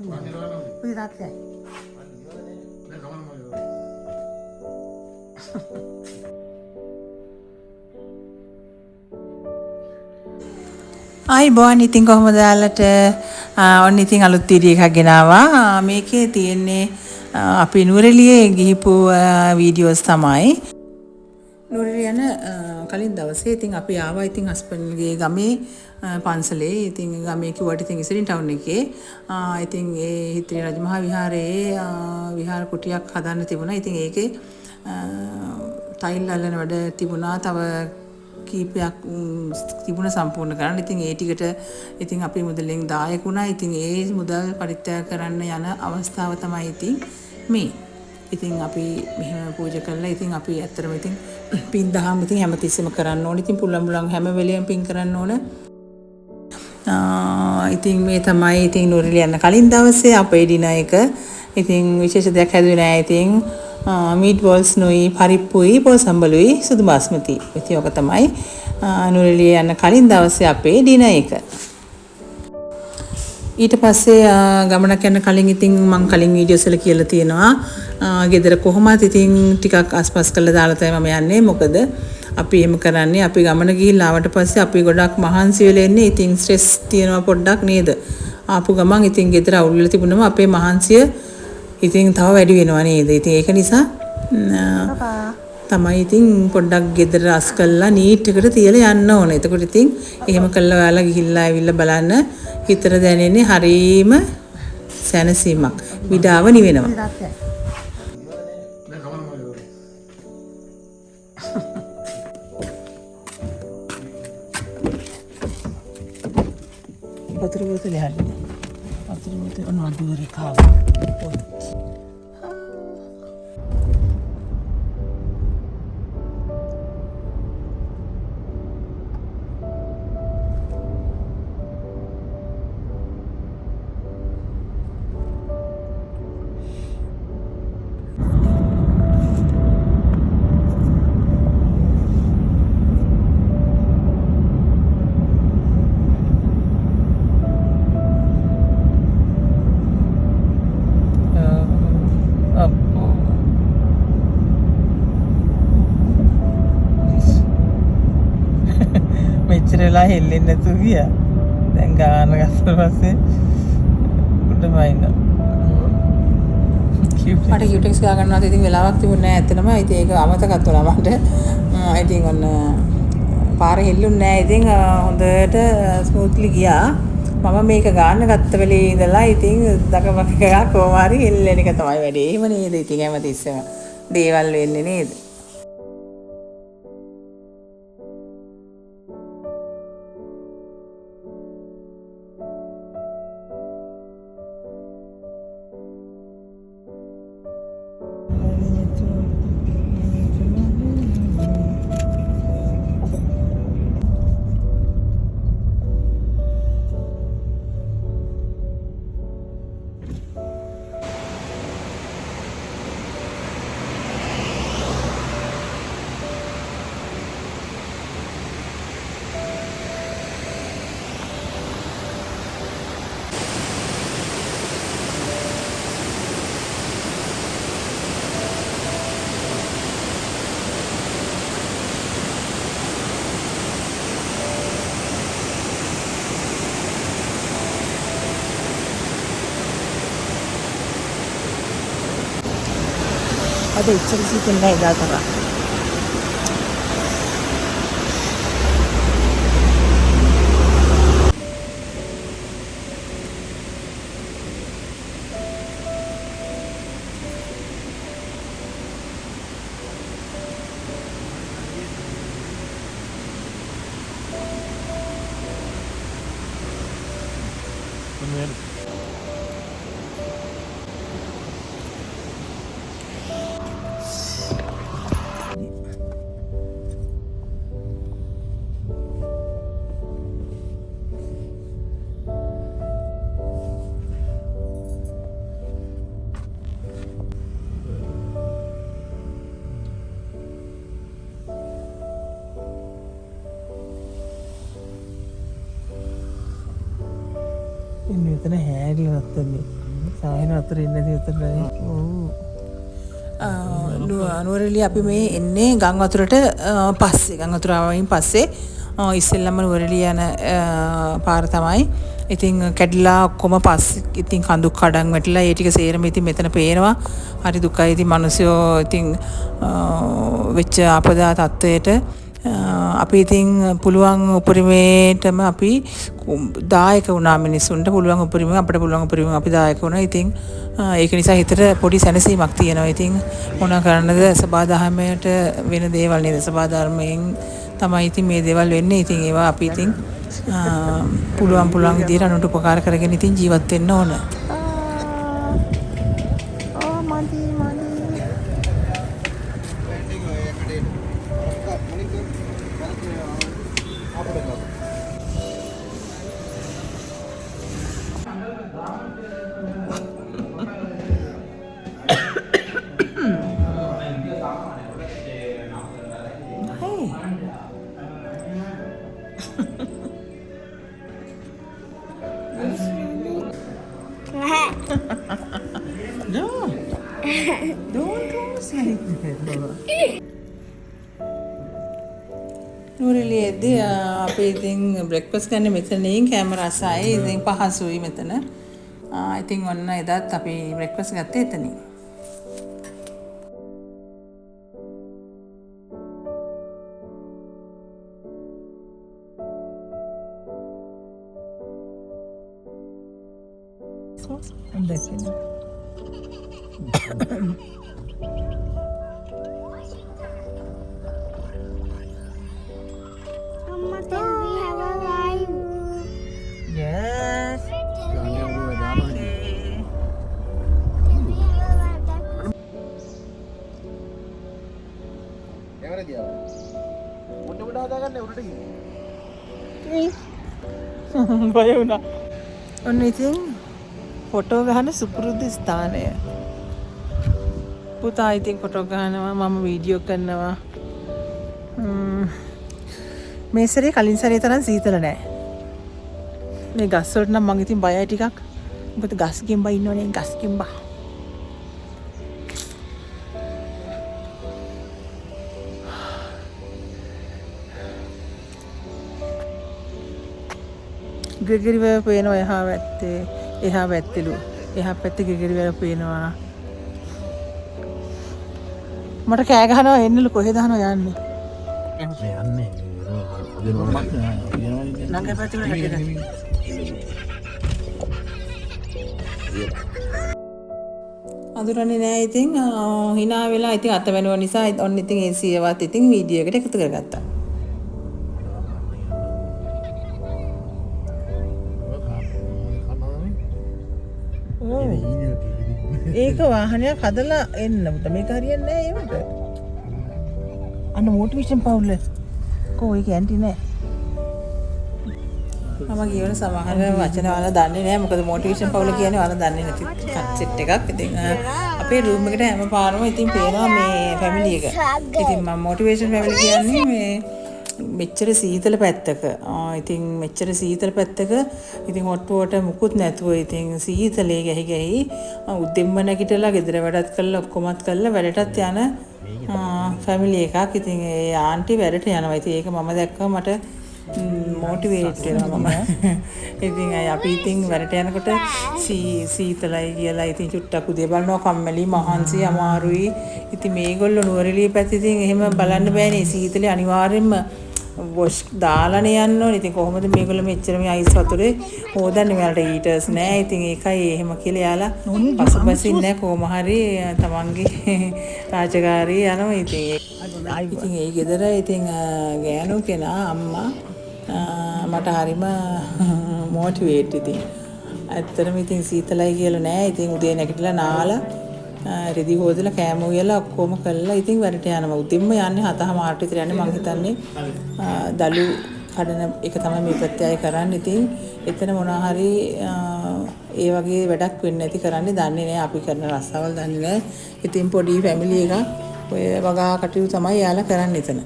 Uy, dati ay. ආයිබෝන් ඉතින් කොහොමද යාලට ඔන්න ඉතින් අලුත් වීඩියෝ එකක් ගෙනාවා. මේකේ තියෙන්නේ අපි නුවරඑළියේ ගිහිපු වීඩියෝස් තමයි. නුවරඑළිය යන කලින් දවසේ ඉතින් අපි ආවා ඉතින් හස්බන්ඩ්ගේ ගමේ පන්සලේ. ඉතින් ගමේ කිව්වට ඉතින් ඉසිරින් ටවුන් එකේ ඉතින් ඒ හිත්‍රි රජමහා විහාරයේ විහාර කුටියක් හදන්න තිබුණා. ඉතින් ඒකේ ටයිල් අල්ලන වැඩ තිබුණා. තව කීපයක් තිබුණ සම්පූර්ණ කරන්න. ඉතින් ඒ ටිකට ඉතින් අපි මුදලෙන් දායක වුණා. ඉතින් ඒ මුදල් පරිත්‍යාග කරන්න යන අවස්ථාව තමයි ඉතින් මේ. ඉතින් අපි මෙහෙම පූජා කළා. ඉතින් අපි ඇත්තටම ඉතින් පින් දහම් ඉතින් හැමතිස්සෙම කරන්න ඕනේ. ඉතින් පුළුවන් හැම වෙලෙම පින් කරන්න ඕන. ඉතින් මේ තමයි ඉතින් නුවරඑළිය යන කලින් දවසේ අපේ ඩිනර් එක. ඉතින් විශේෂ දෙයක් හැදුවේ නෑ. ඉතින් මීට් බෝල්ස් නුයි පරිප්පුයි පොසම්බලුයි සුදු බාස්මති. ඉතින් ඔක තමයි නුවරඑළිය යන කලින් දවසේ අපේ ඩිනර් එක. ඊට පස්සේ ගමනක් යන කලින් ඉතින් මම කලින් වීඩියෝස් වල කියලා තියෙනවා ගෙදර කොහොමද ඉතින් ටිකක් ආස්පස් කරලා දාලා තමයි මම යන්නේ. මොකද අපි එහෙම කරන්නේ අපි ගමන ගිහිල්ලා ආවට පස්සේ අපි ගොඩක් මහන්සි වෙලා ඉන්නේ. ඉතින් ස්ට්‍රෙස් තියෙනවා පොඩ්ඩක් නේද? ආපු ගමන් ඉතින් ගෙදර අවුල් වෙලා තිබුණම අපේ මහන්සිය ඉතින් තව වැඩි වෙනවා නේද? ඉතින් ඒක නිසා තමයි ඉතින් පොඩ්ඩක් ගෙදර රස් කළා නීට් එකට තියලා යන්න ඕනේ. එතකොට ඉතින් එහෙම කළා ඔයාලා ගිහිල්ලා ආවිල්ලා බලන්න හිතට දැනෙන්නේ හරීම සැනසීමක්. විඩාව නිවෙනවා. වතුර බෝතලේ හැල්ලේ. වතුර බෝතලේ ඔන්න වතුරේ කාව. මෙච්චරලා හෙල්ලෙන්නේ නැතුව ගියා. දැන් ගාන ගත්ත පස්සේ උඩම ඉන්නවා. මට කියුටෙක්ස් ගා ගන්නවත් ඉතින් වෙලාවක් තිබුණේ නැහැ ඇත්තටම. ඉතින් ඒක අමතකත් වුණා මට. ඉතින් ඔන්න පාරේ හෙල්ලුන්නේ නැහැ. ඉතින් හොඳට ස්මූත්ලි ගියා. මම මේක ගාන්න ගත්ත වෙලේ ඉඳලා ඉතින් දකමක ගා කොහොම හරි හෙල්ලෙන එක තමයි වැඩේ. එහෙම නේද? ඉතින් හැමතිස්සෙම දේවල් වෙන්නේ නේද? අද ඉච්චර සීතල නැහැ එදා තරම්. මෙතන හැරිලා නැත්තම් සාහින අතර ඉන්නේ උතරයි. නුවරඑළිය අපි මේ එන්නේ ගම් වතුරට පස්සේ ගම් වතුර ආවයින් පස්සේ ඉස්සෙල්ලම නුවරඑළිය යන පාර තමයි. ඉතින් කැඩිලා ඔක්කොම පස්සේ ඉතින් කඳු කඩන් වැටිලා ඒ ටික සේරම ඉතින් මෙතන පේනවා. හරි දුකයි ඉතින් මිනිස්සුયો ඉතින් වෙච්ච ආපදා තත්වයට අපි ඉතින් පුළුවන් උපරිමයටම අපි දායක වුණා මිනිස්සුන්ට පුළුවන් උපරිමයෙන් අපිට පුළුවන් උපරිමයෙන් අපි දායක වුණා. ඉතින් ඒක නිසා හිතට පොඩි සැනසීමක් තියෙනවා. ඉතින් මොන කරන්නද සබාධර්මයට වෙන දේවල් නේද සබාධර්මයෙන් තමයි ඉතින් මේ දේවල් වෙන්නේ. ඉතින් ඒවා අපි ඉතින් පුළුවන් විදිහට අනුන්ට උපකාර කරගෙන ඉතින් ජීවත් වෙන්න ඕන. No. Don't go like that. නුවරඑළියේදී අපි ඉතින් බ්‍රෙක්ෆාස්ට් ගන්න මෙතනින් කැමරා අසයි ඉතින් පහසුයි මෙතන. ඉතින් ඔන්න එදාත් අපි බ්‍රෙක්ෆාස්ට් ගත්තේ එතනින්. Mama, can we have a live? Yes. Can we have a live? Camera diya. Unta udah ada kan? Udah di. බය වුණා. ඔන්න ඉතින් ෆොටෝ ගහන සුපුරුදු ස්ථානය. පුතා ඉතින් ෆොටෝ ගහනවා මම වීඩියෝ කරනවා. මේ සැරේ කලින් සැරේ තරම් සීතල නෑ. මේ ගස් වලට නම් මං ඉතින් බයයි ටිකක්. මොකද ගස් ගෙම්බා ඉන්නවනේ ගස් ගෙම්බා. ග්‍රෙගරි වැව පේනවා එහා පැත්තේ එහා පැත්තේ ග්‍රෙගරි වැව පේනවා. මට කෑ ගහනවා එන්නලු කොහෙද යන්නේ? නංග පැත්තේ හැදෙන. අඳුරන්නේ නෑ ඉතින් hina වෙලා ඉතින් අත වෙනව නිසා ඔන්න ඉතින් ඒ සියවත් ඉතින් වීඩියෝ එකට එකතු කරගත්තා. ඒක වාහනයක් හදලා එන්න පුතා මේක හරියන්නේ නැහැ ඒවට. අන්න මොටිවේෂන් පවුල. කෝ ඒක ඇන්ටි නෑ. මම කියවන සමහර වචන වල දන්නේ නැහැ මොකද මොටිවේෂන් පවුල කියන්නේ වල දන්නේ නැති කන්සෙප්ට් එකක්. ඉතින් අපේ රූම් එකට හැම පාරම ඉතින් පේනවා මේ ෆැමිලි එක. ඉතින් මම මොටිවේෂන් ෆැමිලි කියන්නේ මේ මෙච්චර සීතල පැත්තක ඉතින් මෙච්චර සීතල පැත්තක ඉතින් හොට් වෝටර් මුකුත් නැතුව ඉතින් සීතලේ ගැහි උදෙම්ම නැගිටලා ගෙදර වැඩත් කරලා ඔක්කොමත් කරලා වැඩටත් යන ෆැමිලි එකක්. ඉතින් ඒ ආන්ටි වැඩට යනවා. ඉතින් ඒක මම දැක්කම මට මොටිවේට් වෙනවා මම. ඉතින් අපි ඉතින් වැඩට යනකොට සීතලයි කියලා ඉතින් චුට්ටක් උදේ බලනවා කම්මැලි මහන්සි අමාරුයි. ඉතින් මේගොල්ලෝ නුවරඑළිය පැත්තේ ඉතින් එහෙම බලන්න බෑනේ සීතලේ අනිවාර්යෙන්ම වොෂ් දාලානේ යන්න ඕනේ. ඉතින් කොහොමද මේගොල්ලෝ මෙච්චර මේ අයිස් වතුරේ හොදන්නේ? මෙයාලට හීටර්ස් නෑ. ඉතින් ඒකයි එහෙම කියලා යාලා පසුපසින් නෑ කොහොම හරි තමන්ගේ රාජකාරී යනවා. ඉතින් ඒ ගෙදර ඉතින් ගෑනු කෙනා අම්මා මට හරිම මොටිවේට් ඉතින්. ඇත්තටම ඉතින් සීතලයි කියලා නෑ. ඉතින් උදේ නැගිටලා නාලා රෙදි හොදලා කෑම උයලා ඔක්කොම කළා. ඉතින් වැඩට යනවා. උදෙන්ම යන්නේ 7:00 විතර යන්නේ. මං හිතන්නේ දලු කඩන එක තමයි මේ ප්‍රත්‍යය කරන්නේ. ඉතින් එතන මොනවා හරි ඒ වගේ වැඩක් වෙන්නේ නැති කරන්නේ දන්නේ නැහැ. අපි කරන රස්සාවල් දන්නේ නැහැ. ඉතින් පොඩි ෆැමිලි එකක් ඔය වගා කටයුතු තමයි යාලා කරන්නේ එතන.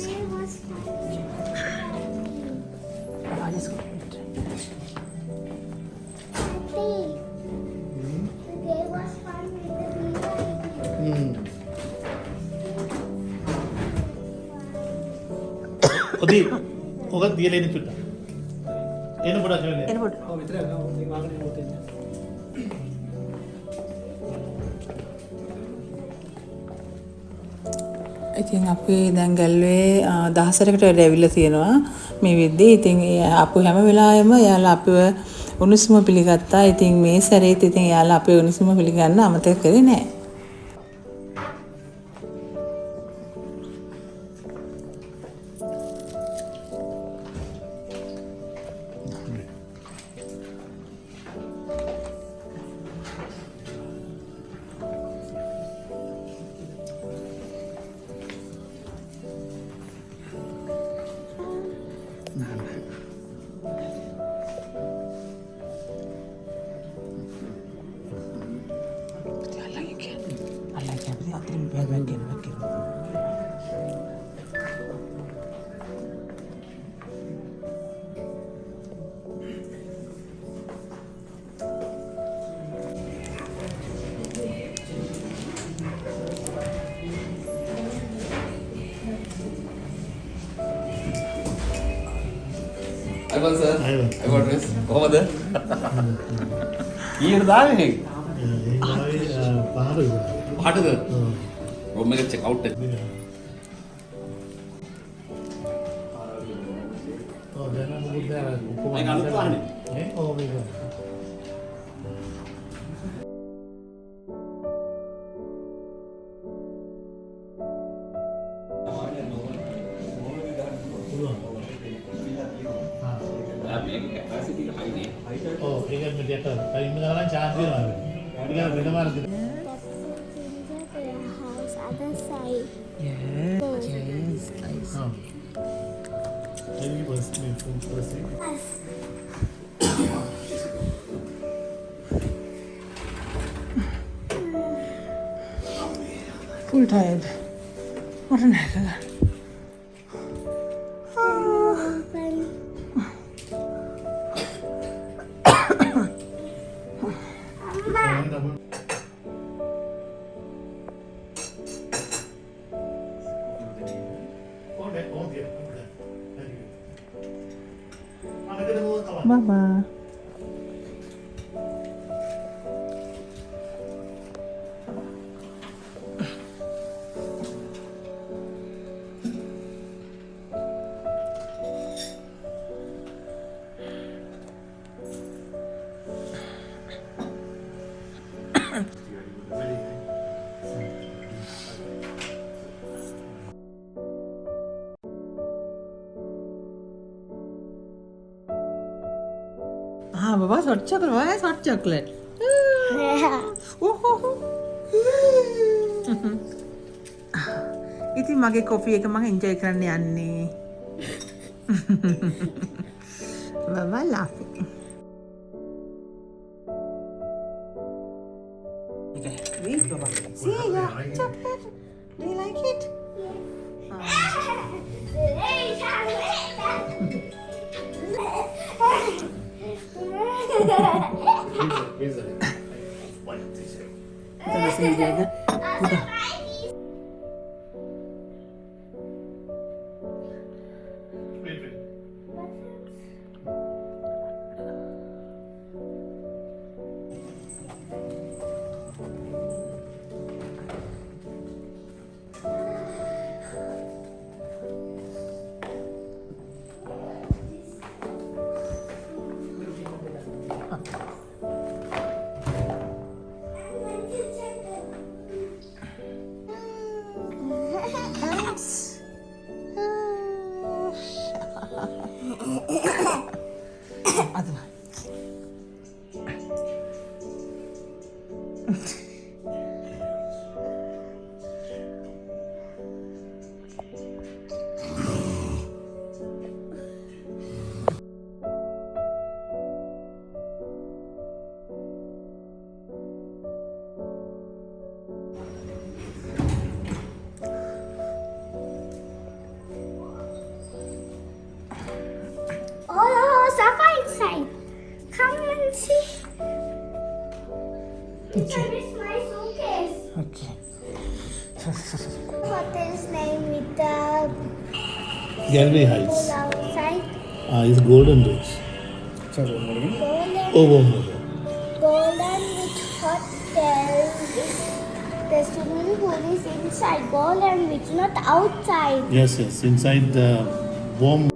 day was fun. Happy. The day was fun with the people. ඔදී ඔක දියලා ඉන්න චුට්ටක්. එන පොඩක් නෙවෙයි. එනකොට ඔව් විතරක් ගමු. මේ වාහනේ මොතෙන්ද? ඉතින් අපි දැන් ගැල්වේ දහසරකට වැඩ ඇවිල්ලා තියෙනවා මේ වෙද්දී. ඉතින් අපු හැම වෙලාවෙම යාලා අපිව උණුසුම පිළිගත්තා. ඉතින් මේ සැරේත් ඉතින් යාලා අපේ උණුසුම පිළිගන්න අමතක කරේ නැහැ. අයිබෝන් සර්. අයිබෝන්. අයිබෝන් මිස්. කොහමද? ඊයට දාන්නේ. ඒ ගාවේ පහර විතර. පහටද? රූම් එක චෙක් අවුට් එක. ඔව් දැන් නම් මොකද කරන්නේ? මේක අලුත් වාහනේ. ඔව් මේක. කැපැසිටි එක හයිනේ. ඔව් ඒක මෙතන ඉන්න ගමන් chance දෙනවා. ටිකක් වෙන මාර්ග. Their house other side. Yes, nice. ඔව්. Maybe was me first. Full tired. What an heck. Open. Bye-bye. हाँ बाबा hot chocolate vice hot chocolate ඉතින් මගේ කොෆි එක මම එන්ජොයි කරන්න යන්නේ බබා laughing okay wait baba see your chocolate do you like it Terima kasih udah It's my suitcase. Okay. Hotel's name with the Galway Heights. pool outside. It's Golden Ridge. Golden, Wormwood. golden Witch Hotel. The swimming pool is inside Golden Witch, not outside. Yes. Inside the warm.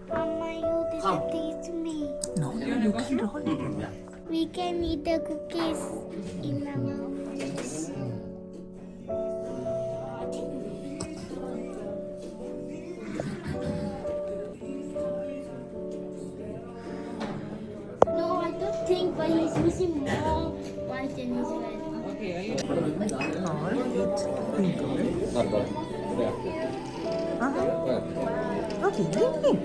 Mama, you didn't teach me. No, you can roll it. We can eat the cookies in our mouth. No, I don't think, but he's using more white than his red. All eat twinkle. Not bad. Yeah. Okay, drink.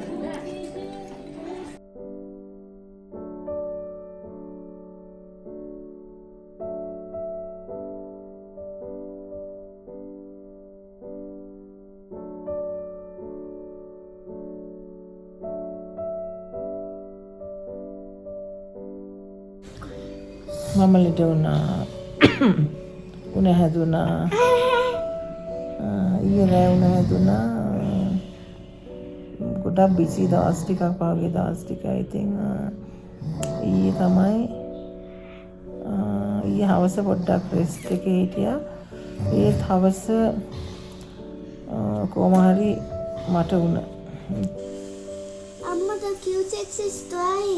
මම ලිට වුණා උණ හැදුනා ඊයේ රෑ උණ හැදුනා ගොඩක් busy දවස් ටිකක් වගේ දවස් ටිකයි ඉතින් ඊයේ තමයි ඊයේ හවස පොඩ්ඩක් රෙස්ට් එකේ හිටියා ඒත් හවස කොහොම හරි මට උණ Amma, the Q6 is dry.